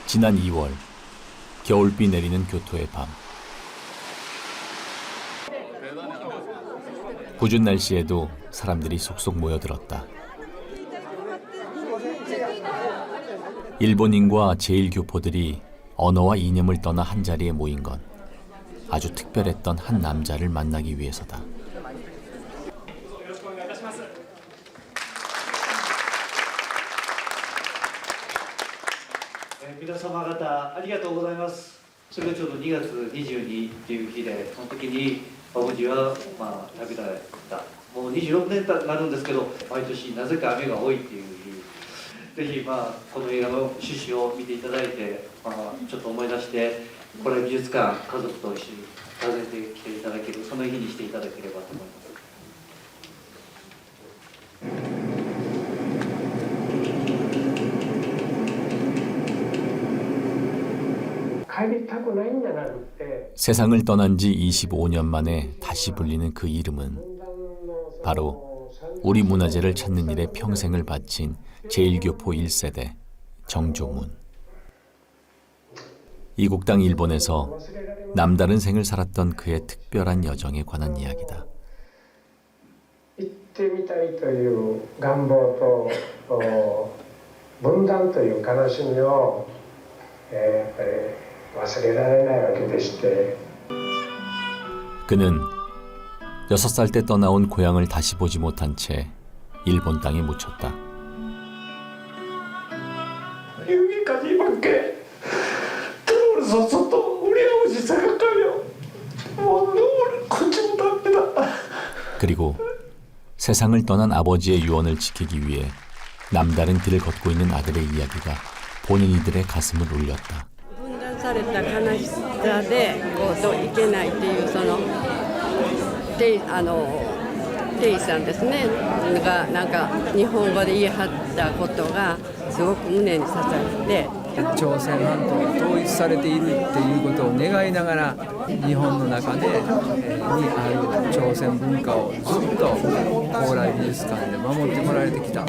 지난 2월 겨울비 내리는 교토의 밤. 궂은 날씨에도 사람들이 속속 모여들었다. 일본인과 제1교포들이 언어와 이념을 떠나 한자리에 모인 건 아주 특별했던 한 남자를 만나기 위해서다.皆様方ありがとうございます。それがちょうど2月22日っていう日で、その時にバブジは旅立った。もう26年になるんですけど、毎年なぜか雨が多いっていう日。ぜひこの映画の趣旨を見ていただいて、ちょっと思い出してこれ美術館家族と一緒に訪ねてきていただけるその日にしていただければと思います。세상을 떠난 지 25년 만에 다시 불리는 그 이름은 바로 우리 문화재를 찾는 일에 평생을 바친 제1교포 1세대 정조문. 이국당 일본에서 남다른 생을 살았던 그의 특별한 여정에 관한 이야기다. 行ってみたいという願望と分断という悲しみをやっぱり忘れられないわけでして 그는 6살 때 떠나온 고향을 다시 보지 못한 채 일본 땅에 묻혔다. 여기까지밖에 들어올서서도 우리 아버지 생각하면 눈물을 끊지 못합니다. 그리고 세상을 떠난 아버지의 유언을 지키기 위해 남다른 길을 걷고 있는 아들의 이야기가 보는 이들의 가슴을 울렸다. された悲しさでいけないっていうそのテイさんですねがなんか日本語で言い張ったことがすごく胸に刺さって朝鮮半島が統一されているっていうことを願いながら日本の中でにある朝鮮文化をずっと高麗美術館で守ってこられてきた。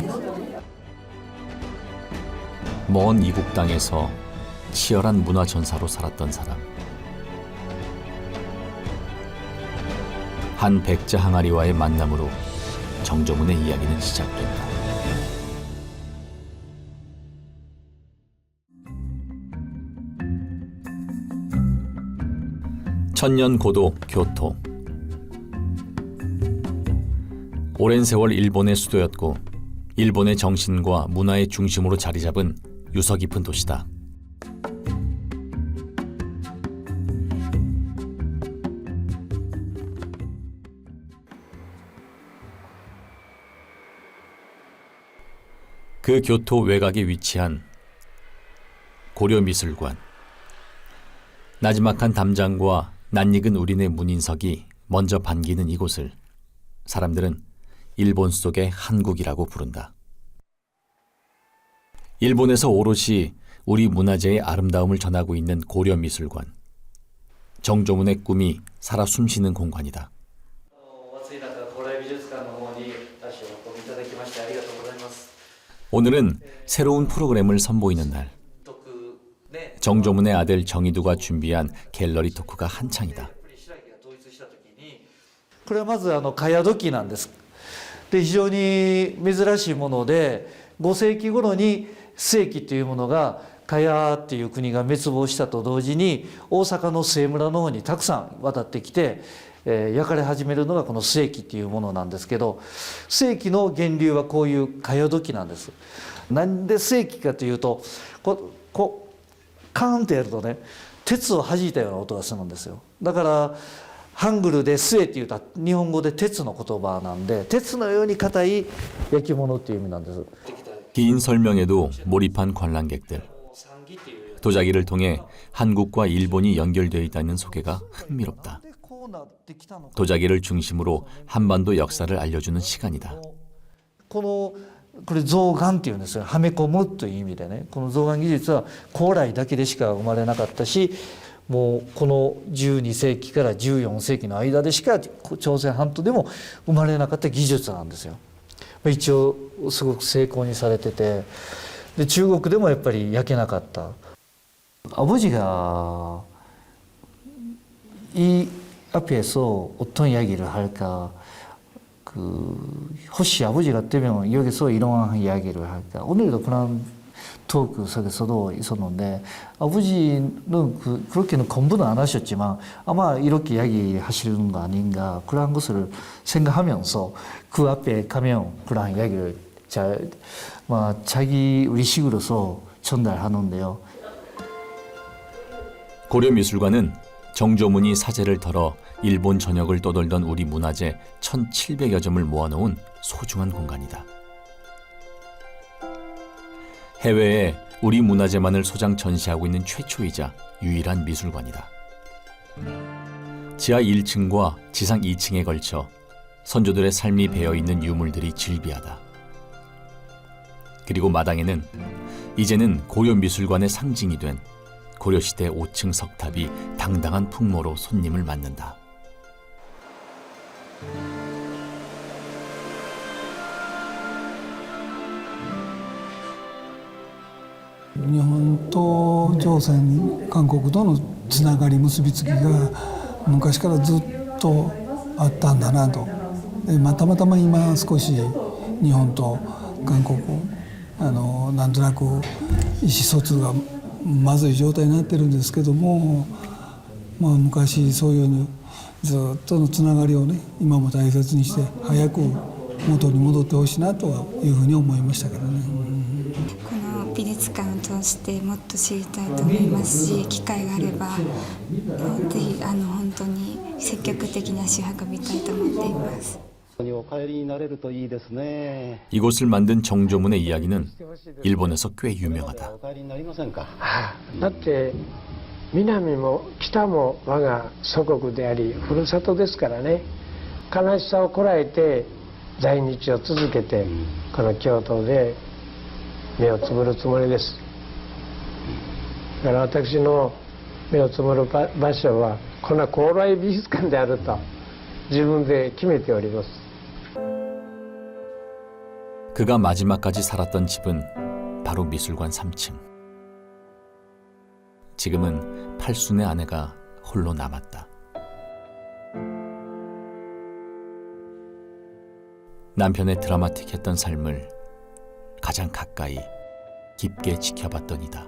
먼 이국 땅에서 치열한 문화 전사로 살았던 사람. 한 백제 항아리와의 만남으로 정조문의 이야기는 시작된다. 천년 고도 교토. 오랜 세월 일본의 수도였고 일본의 정신과 문화의 중심으로 자리 잡은 유서 깊은 도시다. 그 교토 외곽에 위치한 고려미술관. 나지막한 담장과 낯익은 우리네 문인석이 먼저 반기는 이곳을 사람들은 일본 속의 한국이라고 부른다. 일본에서 오롯이 우리 문화재의 아름다움을 전하고 있는 고려미술관. 정조문의 꿈이 살아 숨쉬는 공간이다. 오늘은 새로운 프로그램을 선보이는 날. 정조문의 아들 정희두가 준비한 갤러리 토크가 한창이다. これはまず茅土器なんです。で非常に珍しいもので5世紀頃に須恵というものが茅っていう国が滅亡したと同時に大阪の末村の方にたくさん渡ってきて、焼かれ始めるのがこの須恵っていうものなんですけど、須恵の源流はこういう茅土器なんです。なんで須恵かというとカーンってやるとね鉄を弾いたような音がするんですよ。だからハングルで須恵っていうと日本語で鉄の言葉なんで鉄のように硬い焼き物っていう意味なんです。 긴 설명에도 몰입한 관람객들. 도자기를 통해 한국과 일본이 연결되어 있다는 소개가 흥미롭다. 도자기를 중심으로 한반도 역사를 알려주는 시간이다. これ象眼っていうんですよ。はめ込むという意味でね、この象眼技術は高麗だけでしか生まれなかったし、もうこの12世紀から14世紀の間でしか朝鮮半島でも生まれなかった技術なんですよ。一応すごく成功にされてて、で中国でもやっぱり焼けなかった。 아버지가 이 앞에서 어떤 이야기를 할까? 혹시 아버지가 되면 여기서 이런 이야기를 할까? 오늘도 그런 토크 속에서도 있었는데 아버지는 그렇게는 공부는 안 하셨지만 아마 이렇게 이야기하시는 거 아닌가 그런 것을 생각하면서 그 앞에 가면 그런 이야기를 자기 의식으로서 전달하는데요. 고려미술관은 정조문이 사제를 털어 일본 전역을 떠돌던 우리 문화재 1,700여 점을 모아놓은 소중한 공간이다. 해외에 우리 문화재만을 소장 전시하고 있는 최초이자 유일한 미술관이다. 지하 1층과 지상 2층에 걸쳐 선조들의 삶이 배어있는 유물들이 즐비하다. 그리고 마당에는 이제는 고려미술관의 상징이 된 고려시대 5층 석탑이 당당한 풍모로 손님을 맞는다.日本と朝鮮韓国とのつながり結びつきが昔からずっとあったんだなと。でたまたま今少し日本と韓国なんとなく意思疎通がまずい状態になってるんですけども、昔そういうずっとのつながりをね今も大切にして早く元に戻ってほしいなというふうに思いましたけどね。この美術館を通してもっと知りたいと思いますし、機会があればぜひ本当に積極的に足を運びたいと思っています。 이곳을 만든 정조문의 이야기는 일본에서 꽤 유명하다. だって南も北も我が祖国でありふるさとですからね、悲しさをこらえて在日を続けてこの京都で目をつぶるつもりです。だから私の目をつぶる場所はこの高麗美術館であると自分で決めております。 그가 마지막까지 살았던 집은 바로 미술관 3층. 지금은 팔순의 아내가 홀로 남았다. 남편의 드라마틱했던 삶을 가장 가까이 깊게 지켜봤던 이다.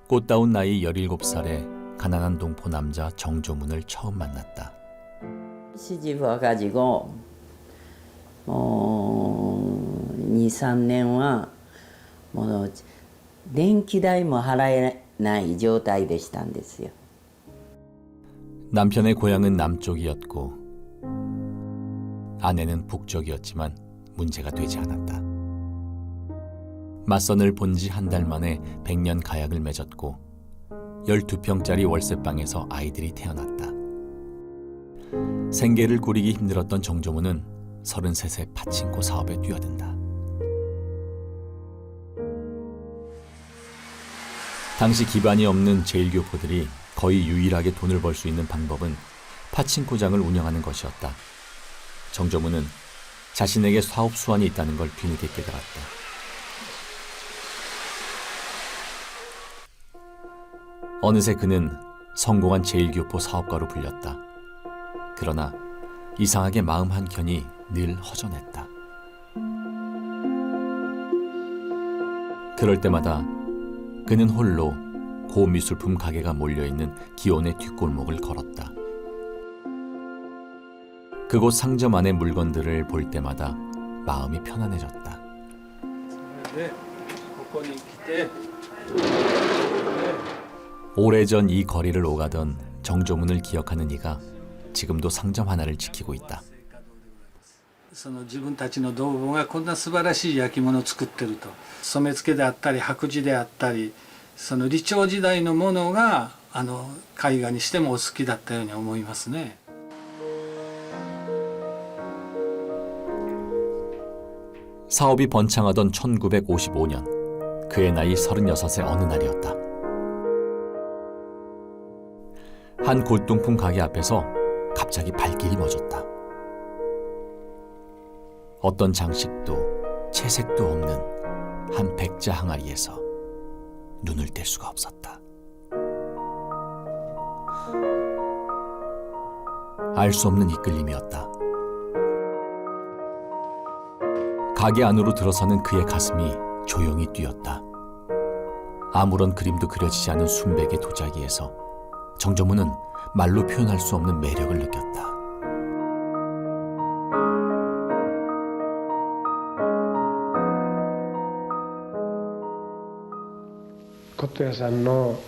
꽃다운 나이 17살에 가난한 동포 남자 정조문을 처음 만났다. 시집 와가지고 2、3年はもう電気代も払えない状態でしたんですよ。 남편의 고향은 남쪽이었고 아내는 북쪽이었지만 문제가 되지 않았다. 맞선을 본 지 한 달 만에 100년 가약을 맺었고 12평짜리 월세방에서 아이들이 태어났다. 생계를 꾸리기 힘들었던 정조문은 33세 파친코 사업에 뛰어든다. 당시 기반이 없는 제1교포들이 거의 유일하게 돈을 벌 수 있는 방법은 파친코장을 운영하는 것이었다. 정조문은 자신에게 사업 수완이 있다는 걸 뒤늦게 깨달았다. 어느새 그는 성공한 제1교포 사업가로 불렸다. 그러나 이상하게 마음 한켠이 늘 허전했다. 그럴 때마다 그는 홀로 고미술품 가게가 몰려있는 기온의 뒷골목을 걸었다. 그곳 상점 안의 물건들을 볼 때마다 마음이 편안해졌다. 오래전 이 거리를 오가던 정조문을 기억하는 이가 지금도 상점 하나를 지키고 있다. 自分たちの同胞がこんな素晴らしい焼き物を作ってると、染付であったり白磁であったり、その李朝時代のものが絵画にしてもお好きだったように思いますね。 사업이 번창하던 1955년 그의 나이 36의 어느 날이었다. 한 골동품 가게 앞에서 갑자기 발길이 멎었다. 어떤 장식도 채색도 없는 한 백자 항아리에서 눈을 뗄 수가 없었다. 알 수 없는 이끌림이었다. 가게 안으로 들어서는 그의 가슴이 조용히 뛰었다. 아무런 그림도 그려지지 않은 순백의 도자기에서 정조문은 말로 표현할 수 없는 매력을 느꼈다.骨董屋さんの、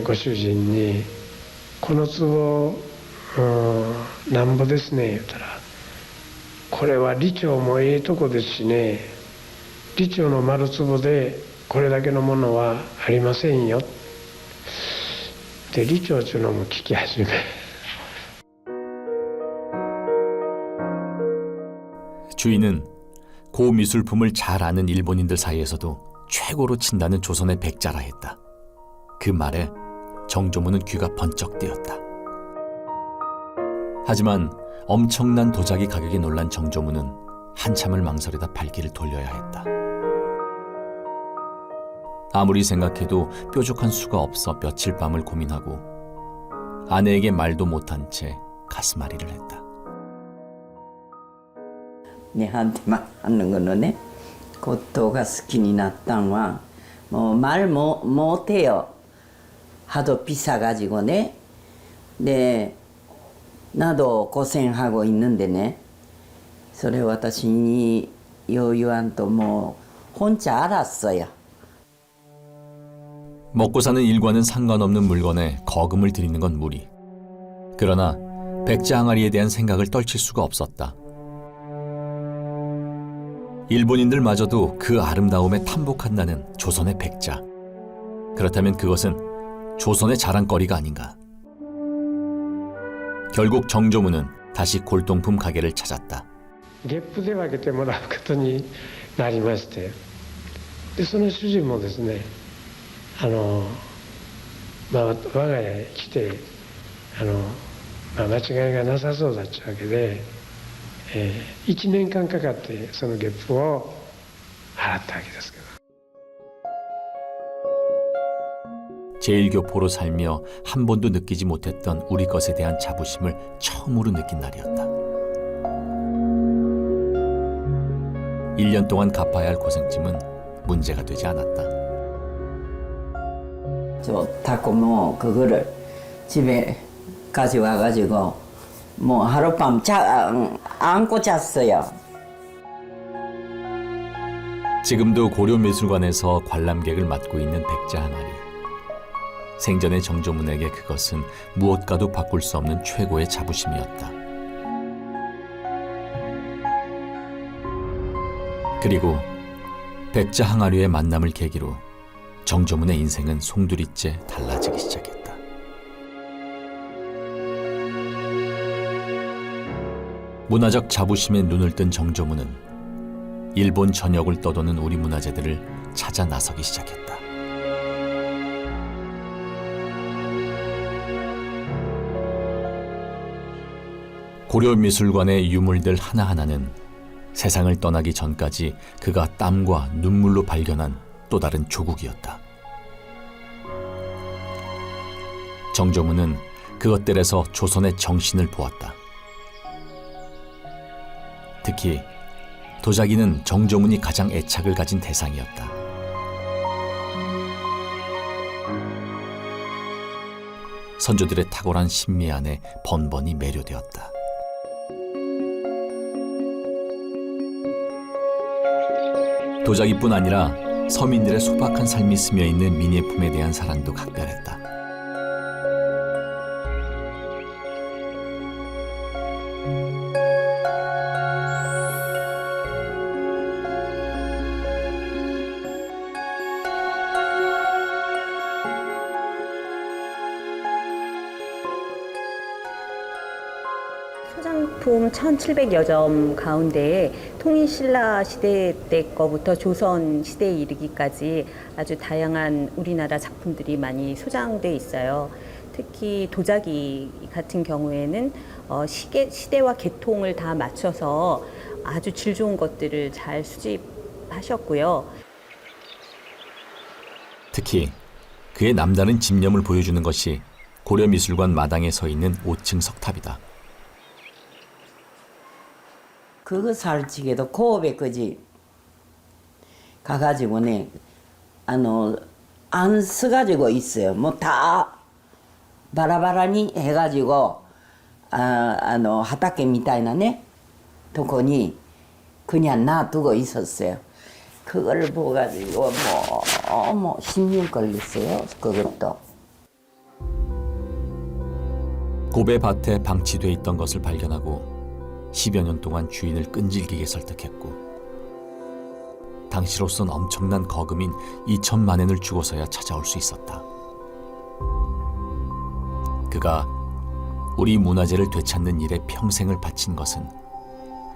ご主人に「この壺なんぼですね」言ったら「これは李朝もええとこですしね李朝の丸壺でこれだけのものはありませんよ」で李朝っていうのも聞き始め주인은 고미술품을 잘 아는 일본인들 사이에서도 최고로 친다는 조선의 백자라 했다. 그 말에 정조문은 귀가 번쩍 뜨였다. 하지만 엄청난 도자기 가격에 놀란 정조문은 한참을 망설이다 발길을 돌려야 했다. 아무리 생각해도 뾰족한 수가 없어 며칠 밤을 고민하고 아내에게 말도 못한 채 가슴앓이를 했다. 내한테 하는 거는 네,骨董が好きになったんはもう말 못해요. 하도 비싸가지고 네. 네, 나도 고생하고 있는데 네. それ私によう言わんともう혼자 알았어요. 먹고 사는 일과는 상관없는 물건에 거금을 들이는 건 무리. 그러나 백자 항아리에 대한 생각을 떨칠 수가 없었다. 일본인들마저도 그 아름다움에 탐복한다는 조선의 백자. 그렇다면 그것은 조선의 자랑거리가 아닌가. 결국 정조문은 다시 골동품 가게를 찾았다. 月賦で分けてもらうことになりまして、でその主人もですね我が家へ来て間違いがなさそうだっちゅうわけで、1年間かかってその月賦を払ったわけですけど。 제1교포로 살며 한 번도 느끼지 못했던 우리 것에 대한 자부심을 처음으로 느낀 날이었다. 1년 동안 갚아야 할 고생짐은 문제가 되지 않았다. 저 타코 뭐 그거를 집에 가져와가지고 뭐 하룻밤 안고 잤어요. 지금도 고려미술관에서 관람객을 맡고 있는 백자 항아리. 생전의 정조문에게 그것은 무엇과도 바꿀 수 없는 최고의 자부심이었다. 그리고 백자 항아리의 만남을 계기로 정조문의 인생은 송두리째 달라지기 시작했다. 문화적 자부심에 눈을 뜬 정조문은 일본 전역을 떠도는 우리 문화재들을 찾아 나서기 시작했다. 고려미술관의 유물들 하나하나는 세상을 떠나기 전까지 그가 땀과 눈물로 발견한 또 다른 조국이었다. 정조문은 그것들에서 조선의 정신을 보았다. 특히 도자기는 정조문이 가장 애착을 가진 대상이었다. 선조들의 탁월한 신미 안에 번번이 매료되었다. 도자기뿐 아니라 서민들의 소박한 삶이 스며있는 미nie품에 대한 사랑도 각별했다. 소장품 1700여 점 가운데 통일신라 시대 때 거부터 조선 시대에 이르기까지 아주 다양한 우리나라 작품들이 많이 소장돼 있어요. 특히 도자기 같은 경우에는 시대와 계통을 다 맞춰서 아주 질 좋은 것들을 잘 수집하셨고요. 특히 그의 남다른 집념을 보여주는 것이 고려미술관 마당에 서 있는 5층 석탑이다. 그거 살찌게도 고백까지 가가지고네 안 써가지고 있어요. 뭐 다 바라바라니 해가지고 하타케 미타이나네 도코니 그냥 놔두고 있었어요. 그걸 보가지고 뭐 10년 걸렸어요. 그것도. 고베 밭에 방치돼 있던 것을 발견하고 10여 년 동안 주인을 끈질기게 설득했고 당시로선 엄청난 거금인 2천만 엔을 주고서야 찾아올 수 있었다. 그가 우리 문화재를 되찾는 일에 평생을 바친 것은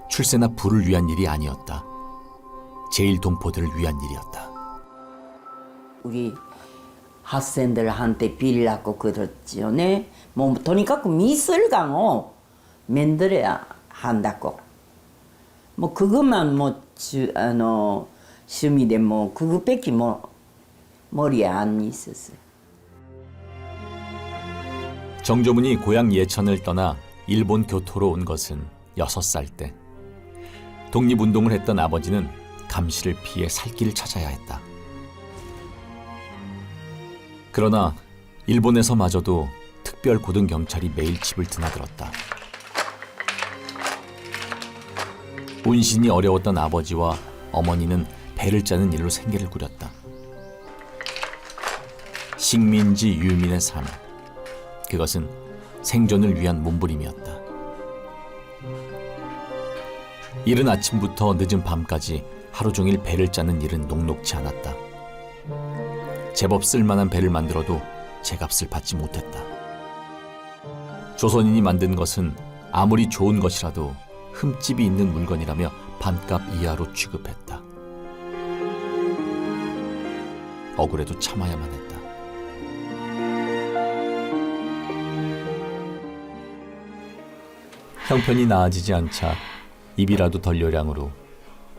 출세나 부를 위한 일이 아니었다. 제1동포들을 위한 일이었다. 우리 학생들한테 빌라고 그랬지요. 네. 뭐とにかく 미술관을 만들어야 한다고. 뭐 그것만 취미で뭐 그것밖에 머리에 안 있었어요. 정조문이 고향 예천을 떠나 일본 교토로 온 것은 6살 때. 독립운동을 했던 아버지는 감시를 피해 살 길을 찾아야 했다. 그러나 일본에서마저도 특별 고등경찰이 매일 집을 드나들었다. 운신이 어려웠던 아버지와 어머니는 배를 짜는 일로 생계를 꾸렸다. 식민지 유민의 삶, 그것은 생존을 위한 몸부림이었다. 이른 아침부터 늦은 밤까지 하루 종일 배를 짜는 일은 녹록지 않았다. 제법 쓸만한 배를 만들어도 제값을 받지 못했다. 조선인이 만든 것은 아무리 좋은 것이라도 흠집이 있는 물건이라며 반값 이하로 취급했다. 억울해도 참아야만 했다. 형편이 나아지지 않자 입이라도 덜 요량으로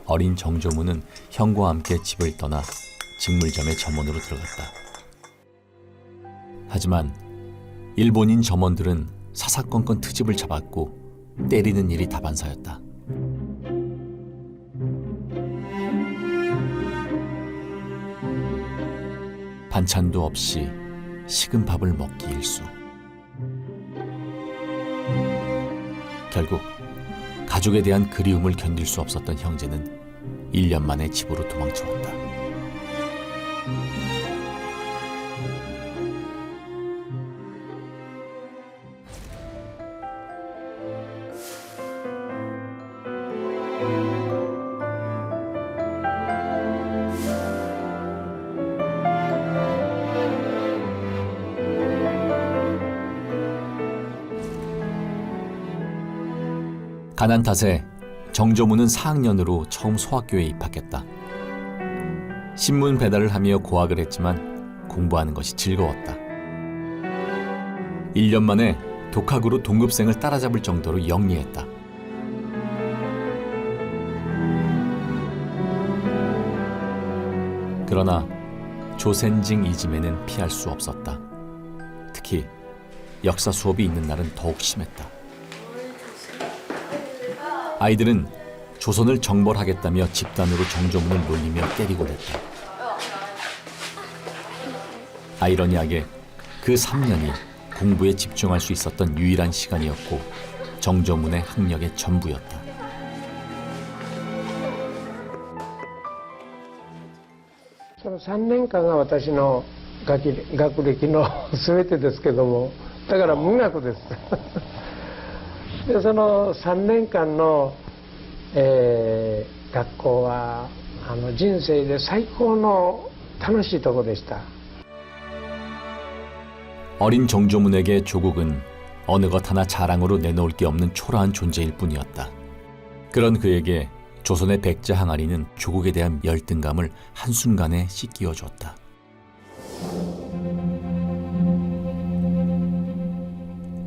어린 정조문은 형과 함께 집을 떠나 직물점의 점원으로 들어갔다. 하지만 일본인 점원들은 사사건건 트집을 잡았고 때리는 일이 다반사였다. 반찬도 없이 식은 밥을 먹기 일수. 결국 가족에 대한 그리움을 견딜 수 없었던 형제는 1년 만에 집으로 도망쳐왔다. 가난 탓에 정조문은 4학년으로 처음 소학교에 입학했다. 신문 배달을 하며 고학을 했지만 공부하는 것이 즐거웠다. 1년 만에 독학으로 동급생을 따라잡을 정도로 영리했다. 그러나 조센징 이짐에는 피할 수 없었다. 특히 역사 수업이 있는 날은 더욱 심했다. 아이들은 조선을 정벌하겠다며 집단으로 정조문을 놀리며 때리고 댔다. 아이러니하게 그 3년이 공부에 집중할 수 있었던 유일한 시간이었고 정조문의 학력의 전부였다.その3年間が私の学歴の全てですけども、だから無学ですでその3年間の、学校は人生で最高の楽しいところでした。 어린 정조문에게 조국은 어느 것 하나 자랑으로 내놓을 게 없는 초라한 존재일 뿐이었다. 그런 그에게 조선의 백제 항아리는 조국에 대한 열등감을 한순간에 씻기어줬다.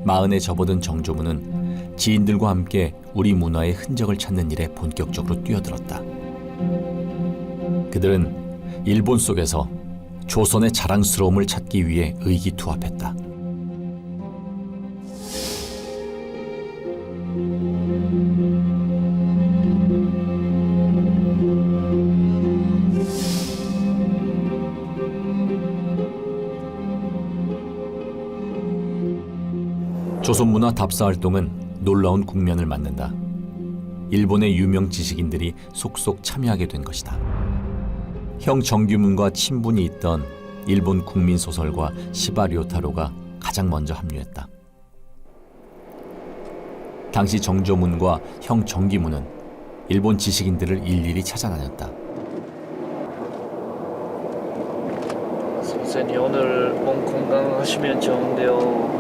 마흔에 접어든 정조문은 지인들과 함께 우리 문화의 흔적을 찾는 일에 본격적으로 뛰어들었다. 그들은 일본 속에서 조선의 자랑스러움을 찾기 위해 의기투합했다. 조선문화 답사 활동은 놀라운 국면을 맞는다. 일본의 유명 지식인들이 속속 참여하게 된 것이다. 형 정규문과 친분이 있던 일본 국민 소설가 시바 료타로가 가장 먼저 합류했다. 당시 정조문과 형 정기문은 일본 지식인들을 일일이 찾아다녔다. 선생님 오늘 몸 건강하시면 좋은데요.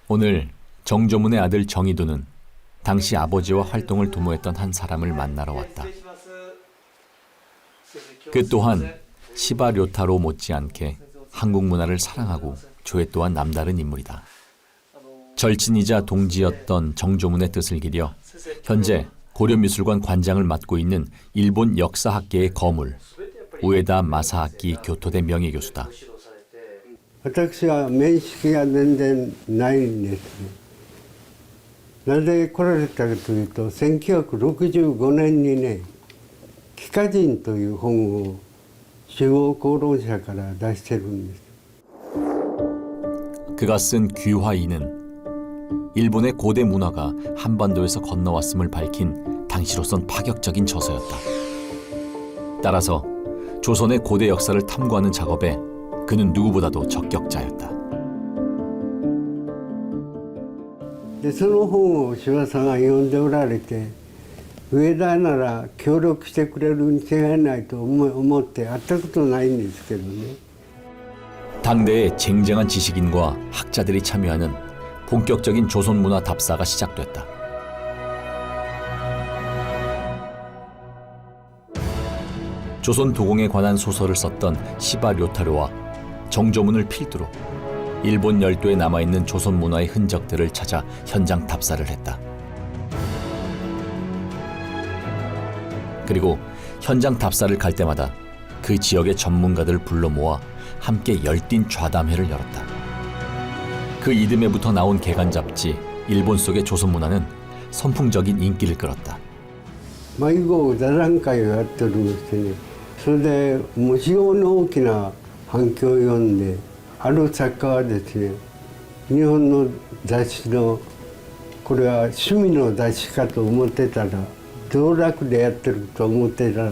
오늘 정조문의 아들 정희도는 당시 아버지와 활동을 도모했던 한 사람을 만나러 왔다. 그 또한 시바 료타로 못지않게 한국 문화를 사랑하고 조예 또한 남다른 인물이다. 절친이자 동지였던 정조문의 뜻을 기려 현재 고려미술관 관장을 맡고 있는 일본 역사학계의 거물 우에다 마사아키 교토대 명예교수다. 私は面識が全然ないんですね。なぜ来られたかというと1965年にね「幾何人」という本を中央公論社から出してるんです。 그가 쓴 귀화이는 일본의 고대 문화가 한반도에서 건너왔음을 밝힌 당시로선 파격적인 저서였다. 따라서 조선의 고대 역사를 탐구하는 작업에 그는 누구보다도 적격자였다. でその本を司馬さんが読んでおられて上田なら協力してくれるに違いないと思って会ったことないんですけどね。 당대의 쟁쟁한 지식인과 학자들이 참여하는 본격적인 조선 문화 답사가 시작됐다. 조선 도공에 관한 소설을 썼던 시바 료타로와 정조문을 필두로 일본 열도에 남아있는 조선 문화의 흔적들을 찾아 현장 답사를 했다. 그리고 현장 답사를 갈 때마다 그 지역의 전문가들을 불러 모아 함께 열띤 좌담회를 열었다. 그 이듬해부터 나온 개간 잡지 일본 속의 조선 문화는 선풍적인 인기를 끌었다. 以後座談会をやっておりましてねそれでもう非常に大きな反響を読んである作家はですね日本の雑誌のこれは趣味の雑誌かと思ってたら道楽でやってると思ってたら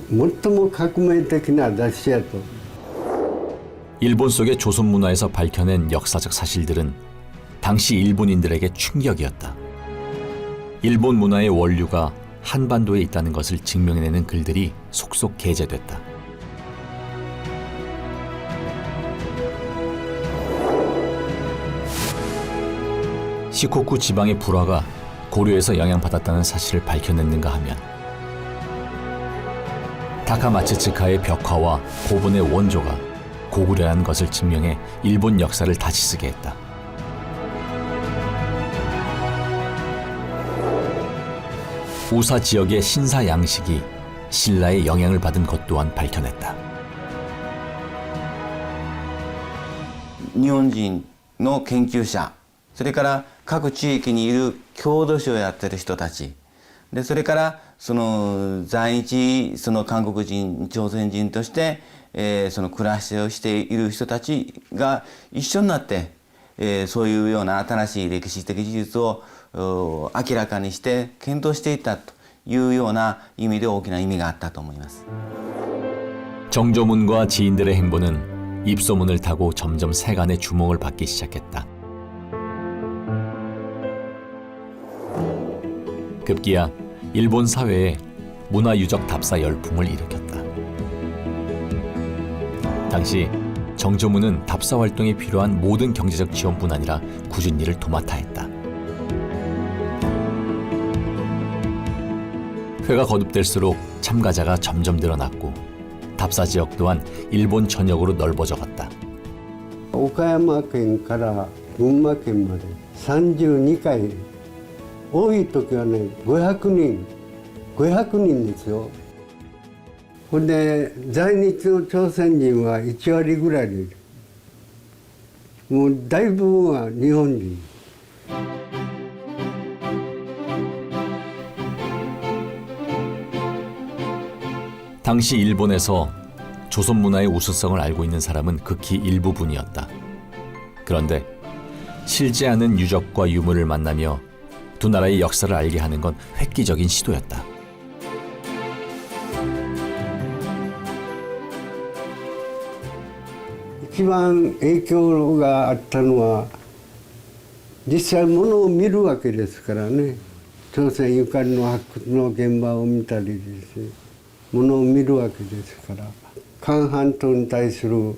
最も革命的な雑誌やと。 일본 속의 조선 문화에서 밝혀낸 역사적 사실들은 당시 일본인들에게 충격이었다. 일본 문화의 원류가 한반도에 있다는 것을 증명해내는 글들이 속속 게재됐다. 시코쿠 지방의 불화가 고려에서 영향받았다는 사실을 밝혀냈는가 하면 다카마츠츠카의 벽화와 고분의 원조가 고구려라는 것을 증명해 일본 역사를 다시 쓰게 했다. 우사 지역의 신사 양식이 신라의 영향을 받은 것 또한 밝혀냈다. 日本人の研究者それから各地域にいる郷土史をやってる人たちでそれからその在日その韓国人朝鮮人として、その暮らしをしている人たちが一緒になって、そういうような新しい歴史的事実を明らかにして検討していったというような意味で大きな意味があったと思います。 정조문과 지인들의 행보는 입소문을 타고 점점 세간의 주목을 받기 시작했다. 급기야 일본 사회에 문화유적 답사 열풍을 일으켰다. 당시 정조문은 답사 활동에 필요한 모든 경제적 지원뿐 아니라 굳은 일을 도맡아 했다. 회가 거듭될수록 참가자가 점점 늘어났고 답사 지역 또한 일본 전역으로 넓어져 갔다. 岡山県から群馬県まで32回多い時はね500人ですよ。ほんで在日の朝鮮人は1割ぐらいでいる。もう大部分は日本人。 당시 일본에서 조선 문화의 우수성을 알고 있는 사람은 극히 일부분이었다. 그런데 실제 않은 유적과 유물을 만나며 두 나라의 역사를 알게 하는 건 획기적인 시도였다. 가장 影響があったのは実際物を見るわけですからね。朝鮮ゆかりの発掘の現場を見たりですね。 ものを見るわけですから、韓半島に対する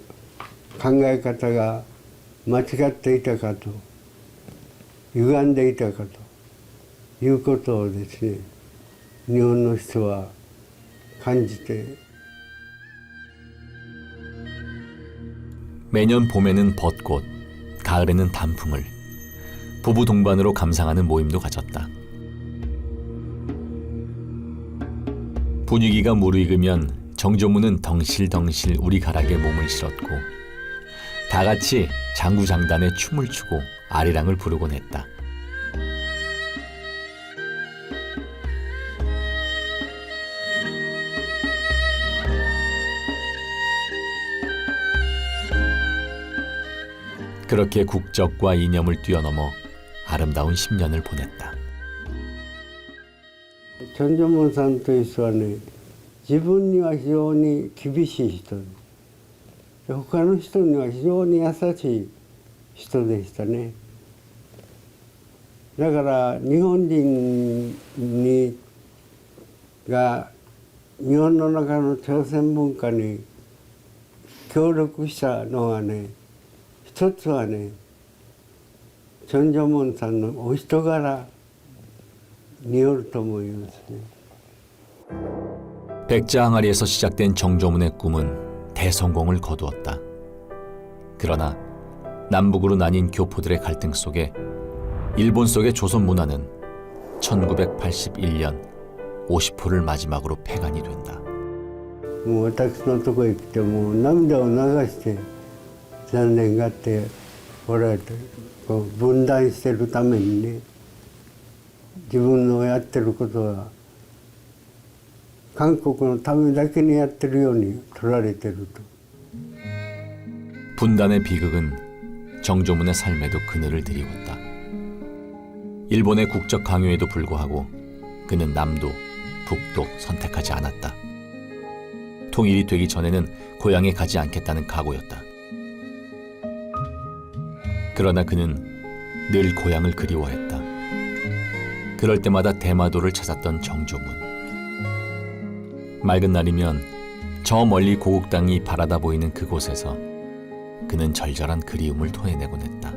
考え方が間違っていたかと、歪んでいたかということをですね、日本の人は感じて。 매년 봄에는 벚꽃, 가을에는 단풍을 부부 동반으로 감상하는 모임도 가졌다. 분위기가 무르익으면 정조문은 덩실덩실 우리 가락에 몸을 실었고 다 같이 장구장단에 춤을 추고 아리랑을 부르곤 했다. 그렇게 국적과 이념을 뛰어넘어 아름다운 10년을 보냈다. チョン・ジョモンさんという人はね、自分には非常に厳しい人で、他の人には非常に優しい人でしたね。だから日本人が日本の中の朝鮮文化に協力したのはね、一つはね、チョン・ジョモンさんのお人柄 백자 항아리에서 시작된 정조문의 꿈은 대성공을 거두었다. 그러나 남북으로 나뉜 교포들의 갈등 속에 일본 속의 조선 문화는 1981년 50호를 마지막으로 폐간이 된다. もう私のとこへ来ても涙を流して残念がっておられて、こう分断してるためにね。 自分のやってることは韓国のためだけにやってるように取られてると。 분단의 비극은 정조문의 삶에도 그늘을 드리웠다. 일본의 국적 강요에도 불구하고 그는 남도, 북도 선택하지 않았다. 통일이 되기 전에는 고향에 가지 않겠다는 각오였다. 그러나 그는 늘 고향을 그리워했다. 그럴 때마다 대마도를 찾았던 정조문. 맑은 날이면 저 멀리 고국 땅이 바라다 보이는 그곳에서 그는 절절한 그리움을 토해내곤 했다.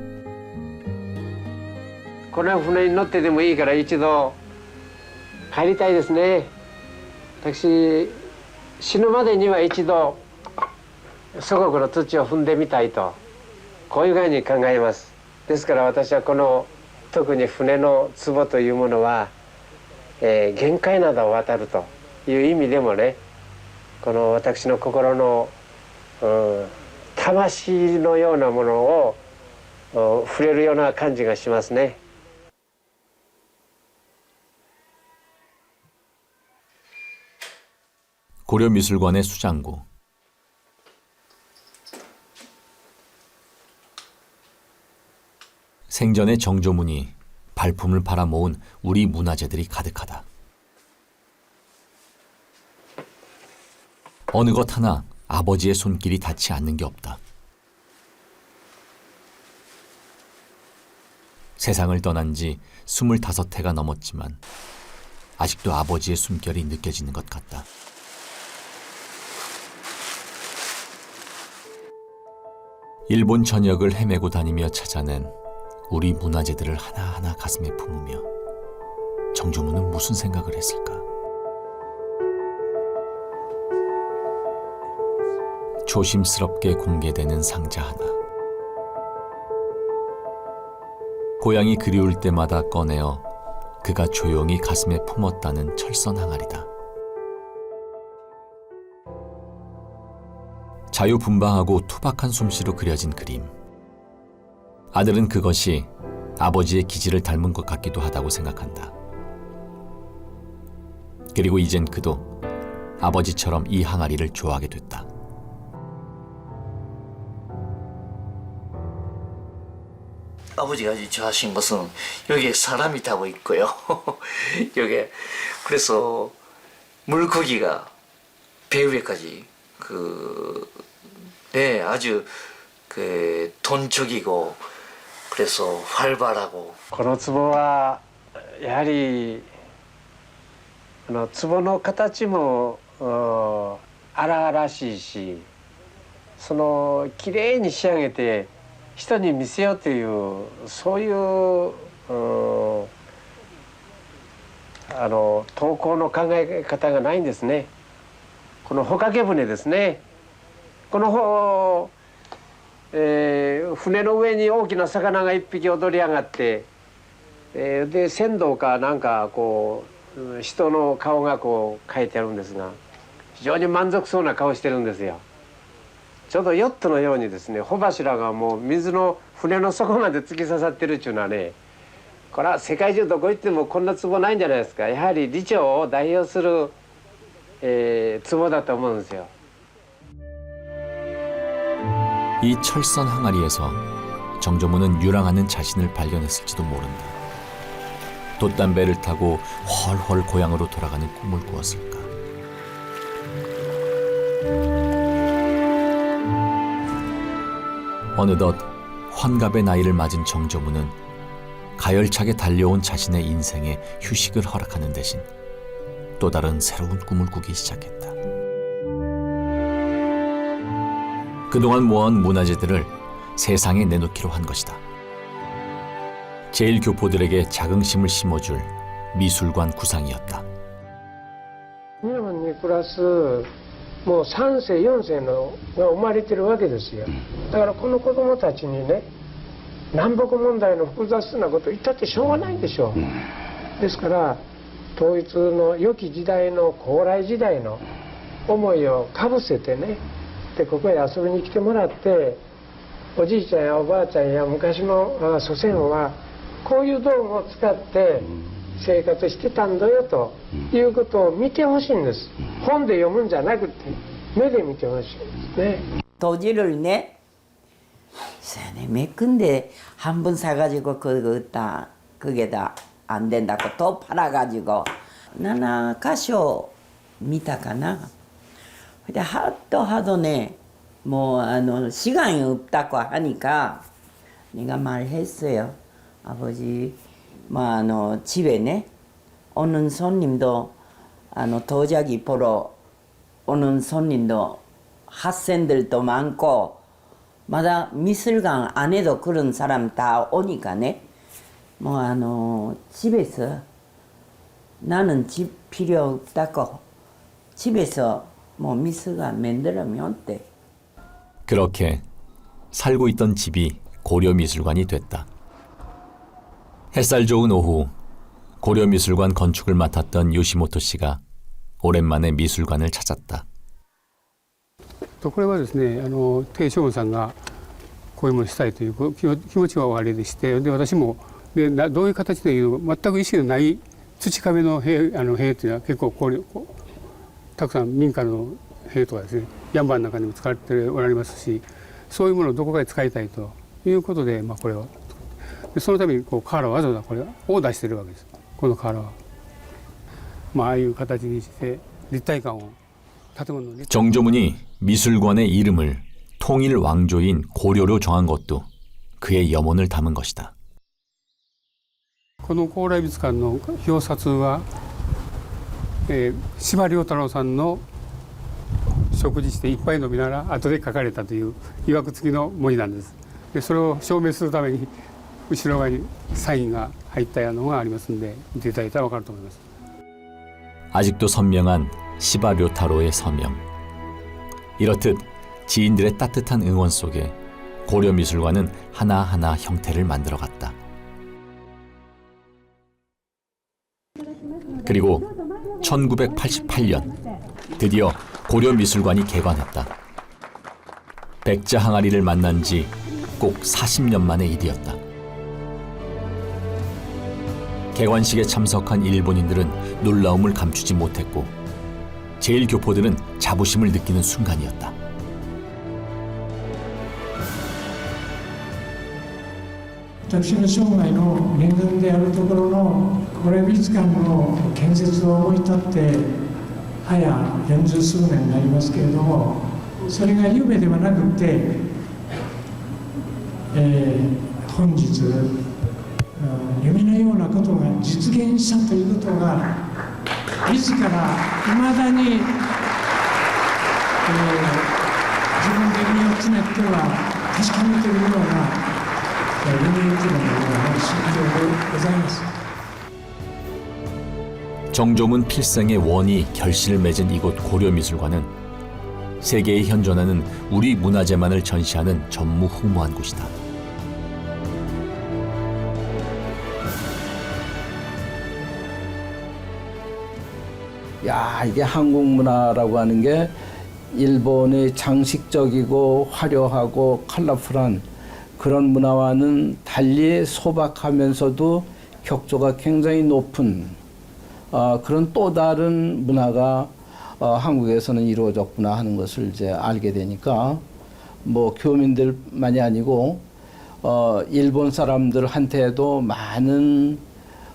この船に乗ってでもいいから一度帰りたいですね。私死ぬまでには一度祖国の土を踏んでみたいとこういうふうに考えます。ですから私はこの 特に船の壺というものは、限界などを渡るという意味でもね、この私の心の、魂のようなものを触れるような感じがしますね。 고려미술관의 수장고. 생전의 정조문이 발품을 팔아 모은 우리 문화재들이 가득하다. 어느 것 하나 아버지의 손길이 닿지 않는 게 없다. 세상을 떠난 지 25해가 넘었지만 아직도 아버지의 숨결이 느껴지는 것 같다. 일본 전역을 헤매고 다니며 찾아낸 우리 문화재들을 하나하나 가슴에 품으며 정조문은 무슨 생각을 했을까? 조심스럽게 공개되는 상자 하나. 고향이 그리울 때마다 꺼내어 그가 조용히 가슴에 품었다는 철선 항아리다. 자유분방하고 투박한 솜씨로 그려진 그림. 아들은 그것이 아버지의 기질을 닮은 것 같기도 하다고 생각한다. 그리고 이젠 그도 아버지처럼 이 항아리를 좋아하게 됐다. 아버지가 좋아하신 것은 여기에 사람이 타고 있고요. 여기에 그래서 물고기가 배 위에까지 아주 돈적이고 그래서 활발하고. この壺はやはり壺の形も荒々しいし、そのきれいに仕上げて人に見せようというそういう投稿の考え方がないんですね。この帆掛け船ですね。この船の上に大きな魚が一匹踊り上がって、で船頭かなんかこう人の顔がこう描いてあるんですが、非常に満足そうな顔してるんですよ。ちょうどヨットのようにですね、帆柱がもう水の船の底まで突き刺さってるっていうのはね、これは世界中どこ行ってもこんな壺ないんじゃないですか。やはり李朝を代表する、壺だと思うんですよ。 이 철선 항아리에서 정조문은 유랑하는 자신을 발견했을지도 모른다. 돛담배를 타고 훨훨 고향으로 돌아가는 꿈을 꾸었을까. 어느덧 환갑의 나이를 맞은 정조문은 가열차게 달려온 자신의 인생에 휴식을 허락하는 대신 또 다른 새로운 꿈을 꾸기 시작했다. 그동안 모아온 문화재들을 세상에 내놓기로 한 것이다. 제1교포들에게 자긍심을 심어줄 미술관 구상이었다. 日本に暮らすもう3世4世のが生まれてるわけですよ。だからこの子供たちにね、南北問題の複雑なことを言ったってしょうがないでしょう。ですから統一の良き時代の高麗時代の思いをかぶせてね、でここへ遊びに来てもらって、おじいちゃんやおばあちゃんや昔の祖先はこういう道具を使って生活してたんだよということを見てほしいんです。本で読むんじゃなくて目で見てほしいんですね。 도지를 내めくんで半分사가지고 그게다 안 된다고 또 팔아가지고 7가쇼見たかな. 근데 하도 네 뭐 시간이 없다고 하니까 내가 말했어요. 아버지 뭐 집에 네 오는 손님도 도자기 보러 오는 손님도 학생들도 많고 마다 미술관 안에도 그런 사람 다 오니까네 뭐 집에서 나는 집 필요 없다고 집에서 뭐 미술관 만들면 어때? 그렇게 살고 있던 집이 고려미술관이 됐다. 햇살 좋은 오후 고려미술관 건축을 맡았던 요시모토 씨가 오랜만에 미술관을 찾았다. これはですね、鄭将軍さんがこういうものをしたいという気持ちがおありでして、で私もでどういう形でいう全く意識のない土壁の塀っていうのは結構たくさん民家の塀とかですね、山場の中にも使われておられますし、そういうものをどこかで使いたいということで、これをでそのために瓦をわざわざこれを出してるわけです。この瓦は、ああいう形にして立体感を 정조문이 미술관의 이름을 통일 왕조인 고려로 정한 것도 그의 염원을 담은 것이다. この高麗美術館の表札は、司馬遼太郎さんの食事して一杯飲みなら後で書かれたという曰く付きの文字なんです。でそれを証明するために後ろ側にサインが入ったのがありますので見ていただいたら分かると思います。 아직도 선명한 시바료타로의 서명. 이렇듯 지인들의 따뜻한 응원 속에 고려미술관은 하나하나 형태를 만들어갔다. 그리고 1988년 드디어 고려미술관이 개관했다. 백자 항아리를 만난 지 꼭 40년 만의 일이었다. 개관식에 참석한 일본인들은 놀라움을 감추지 못했고 제1교포들은 자부심을 느끼는 순간이었다.私の生涯の念願であるところのこれ美術館の建設を思い立って早40数年になりますけれども、それが夢ではなくて、本日夢のようなことが実現したということが自らいまだに、自分で身をつねっては確かめているような정조문 필생의 원이 결실을 맺은 이곳 고려미술관은 세계에 현존하는 우리 문화재만을 전시하는 전무후무한 곳이다. 야, 이게 한국 문화라고 하는 게 일본의 장식적이고 화려하고 컬러풀한 그런 문화와는 달리 소박하면서도 격조가 굉장히 높은 그런 또 다른 문화가 한국에서는 이루어졌구나 하는 것을 이제 알게 되니까 뭐 교민들만이 아니고 일본 사람들한테도 많은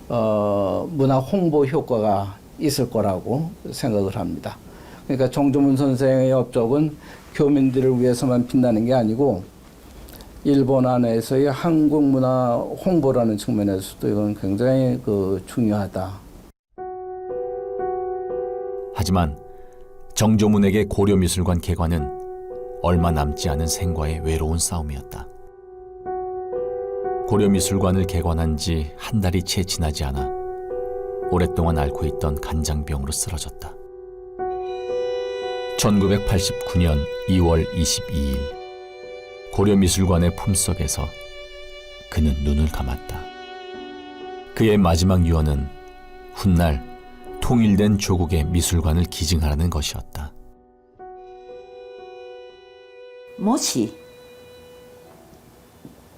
문화 홍보 효과가 있을 거라고 생각을 합니다. 그러니까 정조문 선생의 업적은 교민들을 위해서만 빛나는 게 아니고 일본 안에서의 한국 문화 홍보라는 측면에서도 이건 굉장히 중요하다. 하지만 정조문에게 고려미술관 개관은 얼마 남지 않은 생과의 외로운 싸움이었다. 고려미술관을 개관한 지 한 달이 채 지나지 않아 오랫동안 앓고 있던 간장병으로 쓰러졌다. 1989년 2월 22일 고려미술관의 품속에서 그는 눈을 감았다. 그의 마지막 유언은 훗날 통일된 조국의 미술관을 기증하라는 것이었다. もし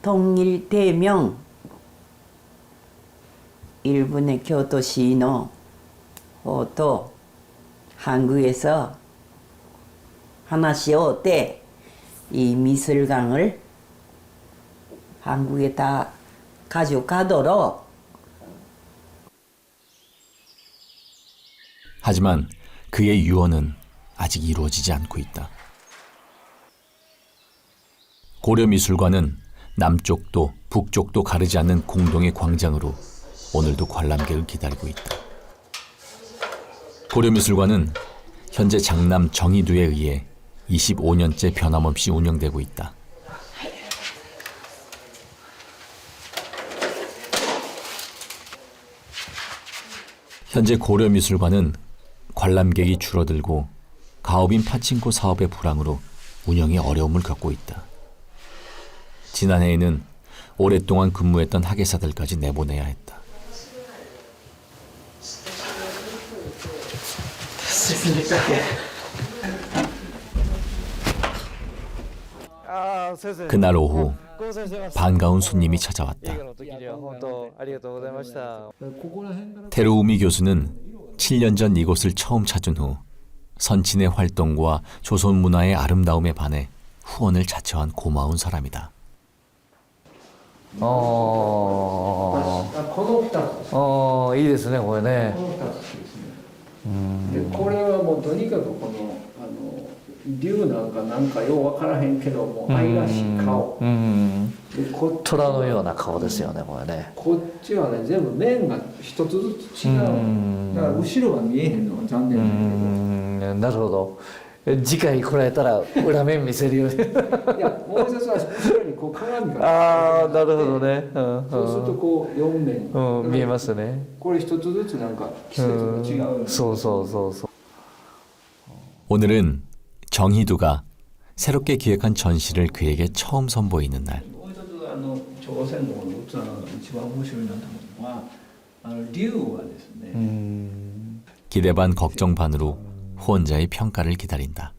통일되면 일본의 교토시의 또 한국에서 하나씩 때 이 미술관을 한국에 다 가져가도록. 하지만 그의 유언은 아직 이루어지지 않고 있다. 고려미술관은 남쪽도 북쪽도 가르지 않는 공동의 광장으로 오늘도 관람객을 기다리고 있다. 고려미술관은 현재 장남 정희두에 의해 25년째 변함없이 운영되고 있다. 현재 고려미술관은 관람객이 줄어들고 가업인 파친코 사업의 불황으로 운영에 어려움을 겪고 있다. 지난해에는 오랫동안 근무했던 학예사들까지 내보내야 했다. 그날 오후 반가운 손님이 찾아왔다. 테루우미 교수는 7년 전 이곳을 처음 찾은 후 선친의 활동과 조선 문화의 아름다움에 반해 후원을 자처한 고마운 사람이다. いいですねこれね。これはもうとにかくこの竜なんかよう分からへんけども愛らしい顔。虎のような顔ですよねこれね。こっちはね全部面が一つずつ違う。だから後ろが見えへんのは残念だけど。なるほど。次回来られたら裏面見せるように。いやもう一つは後ろにこう鏡が。ああなるほどね。そうするとこう4面。見えますね。これ一つずつなんか季節が違う。そうそうそうそう。 오늘은 정희두가 새롭게 기획한 전시를 그에게 처음 선보이는 날. 朝鮮の器の一番面白いなと思うのは竜はですね 기대 반 걱정 반으로 후원자의 평가를 기다린다.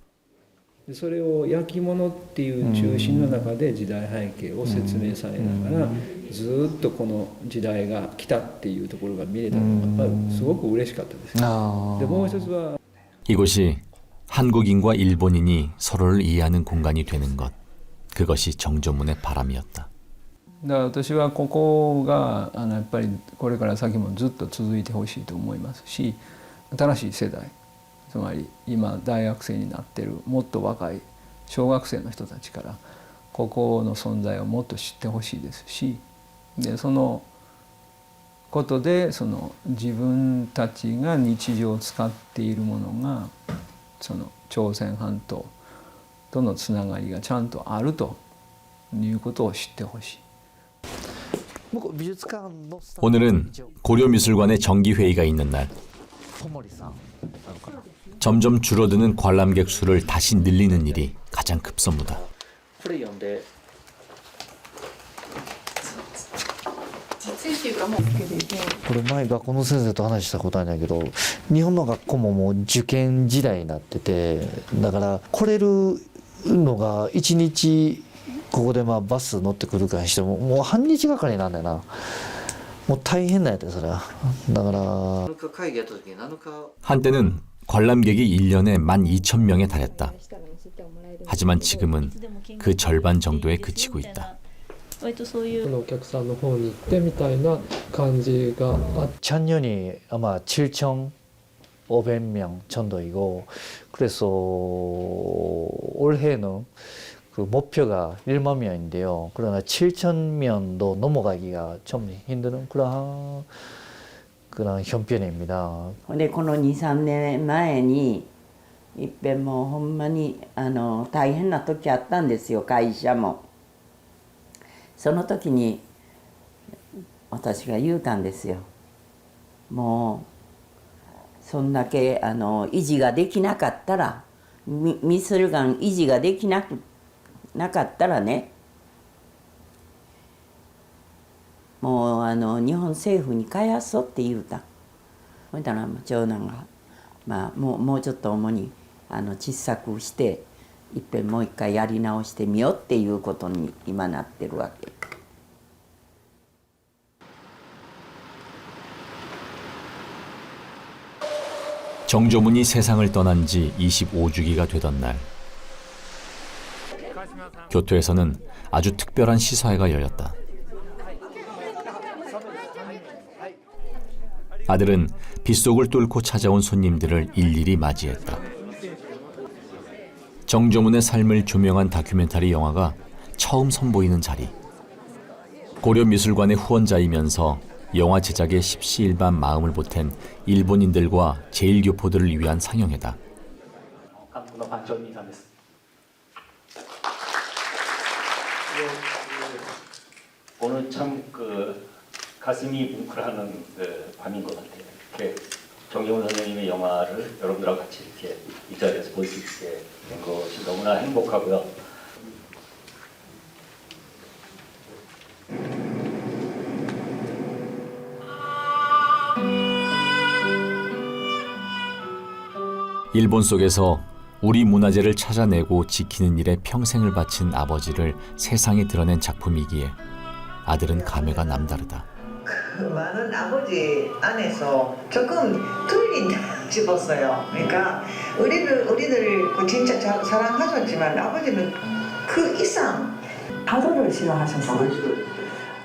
それを焼き物っていう中心の中で時代背景を説明されながらずっとこの時代が来たっていうところが見れたのがやっぱりすごく嬉しかったです。でもう一つは 이곳이 한국인과 일본인이 서로를 이해하는 공간이 되는 것. 그것이 정조문의 바람이었다. だから私はここがやっぱりこれから先もずっと続いてほしいと思いますし、新しい世代、つまり今大学生になってるもっと若い小学生の人たちからここの存在をもっと知ってほしいですし、でそのことでその自分たちが日常使っているものがその朝鮮半島とのつながりがちゃんとあるということを知ってほしい。 오늘은 고려미술관의 정기회의가 있는 날. 점점 줄어드는 관람객 수를 다시 늘리는 일이 가장 급선무다. これ前学校の先生と話したことあるんだけど、日本の学校ももう受験時代になってて、だから来れるのが1日ここでまあバス乗ってくるかにしてももう半日がかりなんだよな。もう大変なんやってそれは。だから 한때는 관람객이 1년에 12,000명에 달했다. 하지만 지금은 그 절반 정도에 그치고 있다. お客さんの方に行ってみたいな感じが작년이 아마 7,500명 정도이고 그래서 올해는 그 목표가 1만 명인데요. 그러나 7,000명도 넘어가기가 좀 힘든 그런 형편입니다. 근데 この 2,3 年前にいっぺんもうほんまに大変な時あったんですよ、会社も。その時に私が言うたんですよ。もうそんだけ維持ができなかったらミスルガン維持ができなかったらね、もう日本政府に返そうって言うた。ほいたら長男が、まあ、もうちょっと主に小さくしていっぺんもう一回やり直してみようっていうことに今なってるわけ。 정조문이 세상을 떠난 지 25주기가 되던 날. 교토에서는 아주 특별한 시사회가 열렸다. 아들은 빗속을 뚫고 찾아온 손님들을 일일이 맞이했다. 정조문의 삶을 조명한 다큐멘터리 영화가 처음 선보이는 자리. 고려미술관의 후원자이면서 영화 제작에 십시일반 마음을 보탠 일본인들과 제일교포들을 위한 상영회다. 오늘 참 가슴이 뭉클하는 밤인 것 같아요. 이렇게 정조문 선생님의 영화를 여러분들하고 같이 이렇게 이 자리에서 볼 수 있게 된 것이 너무나 행복하고요. 일본 속에서 우리 문화재를 찾아내고 지키는 일에 평생을 바친 아버지를 세상에 드러낸 작품이기에 아들은 감회가 남다르다. 그 많은 아버지 안에서 조금 틀린다 싶었어요. 그러니까 우리들 진짜 사랑하셨지만 아버지는 그 이상 파도를 싫어하셨어요.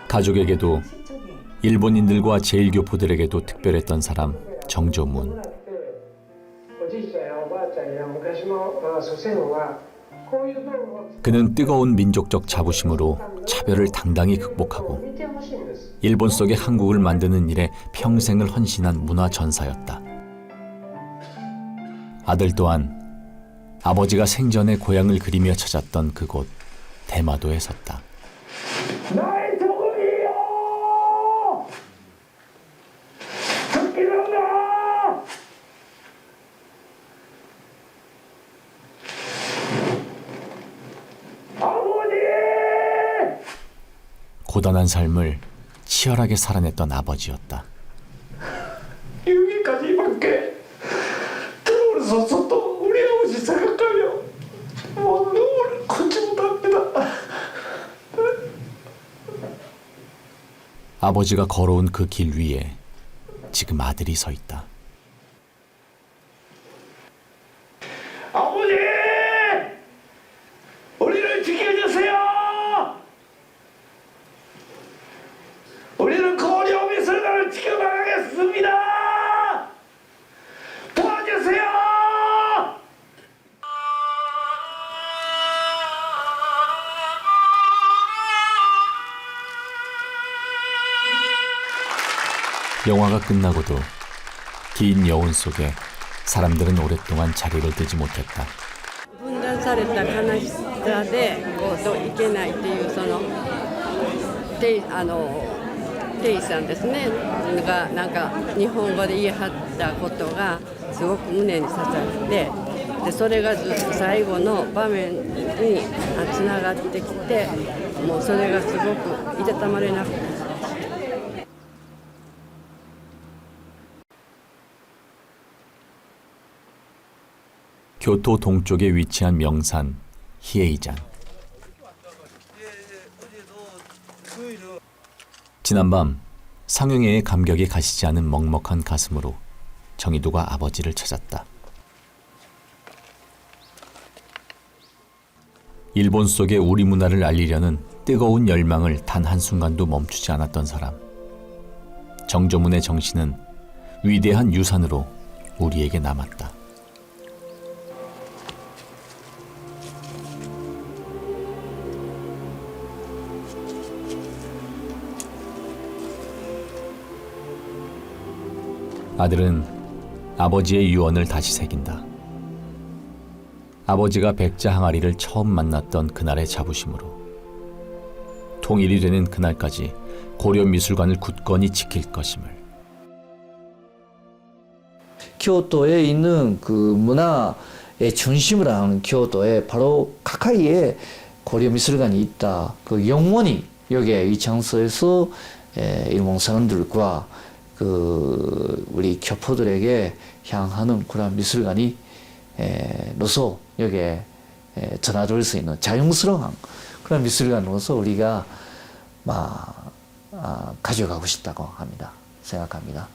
가족에게도 일본인들과 제일교포들에게도 특별했던 사람 정조문. 그는 뜨거운 민족적 자부심으로 차별을 당당히 극복하고 일본 속의 한국을 만드는 일에 평생을 헌신한 문화전사였다. 아들 또한 아버지가 생전에 고향을 그리며 찾았던 그곳 대마도에 섰다. 나의 조국이여! 죽기는가! 아버지! 고단한 삶을 치열하게 살아냈던 아버지였다. 여기까지밖에 그래서 저도 우리 아버지 생각하면 뭐 눈물 걷지 못합니다. 아버지가 걸어온 그 길 위에 지금 아들이 서 있다. 아버지! 우리를 지켜주세요! 우리는 고려 미술관을 지켜나가겠습니다! 도와주세요! 영화가 끝나고도 긴 여운 속에 사람들은 오랫동안 자리를 뜨지 못했다. 分断された悲しさでこういけないっていうそのテイさんですねがなんか日本語で言い張ったことがすごく胸に刺さってでそれがずっと最後の場面につながってきてもうそれがすごくいたたまれなくて。 교토 동쪽에 위치한 명산 히에이잔. 지난밤 상영회의 감격이 가시지 않은 먹먹한 가슴으로 정희도가 아버지를 찾았다. 일본 속의 우리 문화를 알리려는 뜨거운 열망을 단 한순간도 멈추지 않았던 사람. 정조문의 정신은 위대한 유산으로 우리에게 남았다. 아들은 아버지의 유언을 다시 새긴다. 아버지가 백자 항아리를 처음 만났던 그날의 자부심으로 통일이 되는 그날까지 고려 미술관을 굳건히 지킬 것임을. 교토에 있는 그 문화의 중심을 하는 교토에 바로 가까이에 고려 미술관이 있다. 그 영원히 여기에 이 장소에서 일본 사람들과 그 우리 교포들에게 향하는 그런 미술관이 로서 여기에 전화될 수 있는 자연스러운 그런 미술관으로서 우리가 가져가고 싶다고 합니다. 생각합니다.